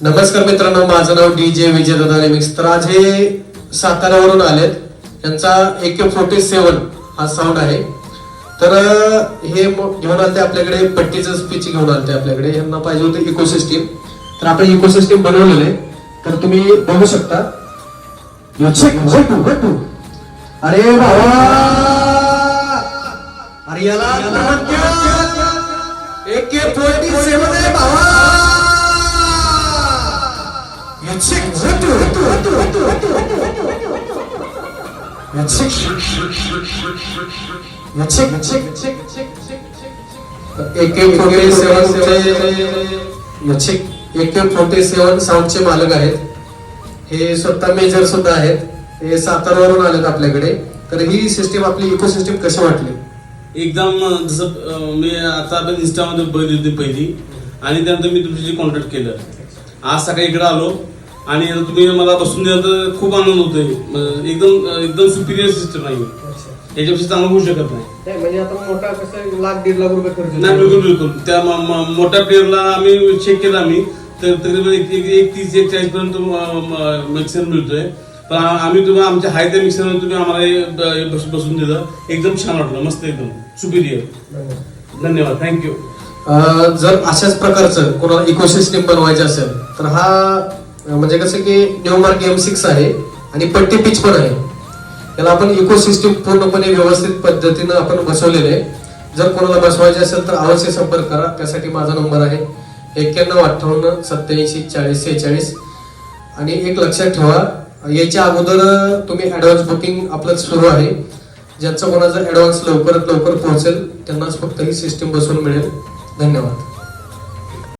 नमस्कार मित्रांनो, माझं नाव DJ विजयदादा रिमिक्स. तर आज हे साताऱ्यावरून आलेत. यांचा AK-47 हा साऊंड आहे. तर हे घेऊन आलते आपल्याकडे, पट्टीचं स्पीच घेऊन आलते आपल्याकडे. यांना पाहिजे होतं इकोसिस्टीम. तर आपण इकोसिस्टीम बनवलेले, तर तुम्ही बघू शकता. अरे बाबा, अरे याला AK-47 आहे बाबा. AK-47 साऊंडचे मालक आहेत. हे स्वतः मेजर सुद्धा आहेत. हे सातारवरून आलेत आपल्याकडे. तर ही सिस्टीम, आपली इकोसिस्टीम कशी वाटली? एकदम जसं मी आता आपण इंस्टामध्ये बघितली होती पहिली, आणि त्यानंतर मी तुमच्याशी कॉन्टॅक्ट केलं. आज सकाळी इकडे आलो आणि तुम्ही मला बसून दिलं तर खूप आनंद होतोय. एकदम सुपिरियर सिस्टम आहे. याच्यापेक्षा चांगलं होऊ शकत नाही. म्हणजे आता मोठा कसं ₹1,00,000-1,50,000 रुपये खर्च नाही, बिलकुल. त्या मोठ्या प्लेअरला आम्ही चेक केला, आम्ही तर तकरीबन 30-40 पर्यंत मिक्सर मिळतोय. पण आम्ही तुम्हाला आमच्या हाय त्या मिक्सरमध्ये तुम्ही आम्हाला बसून दिलं. एकदम छान वाटलं, मस्त, एकदम सुपिरियर. धन्यवाद, थँक्यू. जर अशाच प्रकारचं कोणाला इकोसिस्टीम बनवायचं असेल तर हा म्हणजे कसं की न्यूमार्क M6 आहे आणि पट्टी पिच पण आहे. याला आपण इकोसिस्टीम पूर्णपणे व्यवस्थित पद्धतीनं आपण बसवलेले आहे. जर कोणाला बसवायचे असेल तर अवश्य संपर्क करा. त्यासाठी माझा नंबर आहे 9158874046. आणि एक लक्षात ठेवा, याच्या अगोदर तुम्ही ऍडव्हान्स बुकिंग आपलं सुरू आहे. ज्यांचं कोणाचं ऍडव्हान्स लवकरात लवकर पोहोचेल त्यांनाच फक्त ही सिस्टीम बसवून मिळेल. धन्यवाद.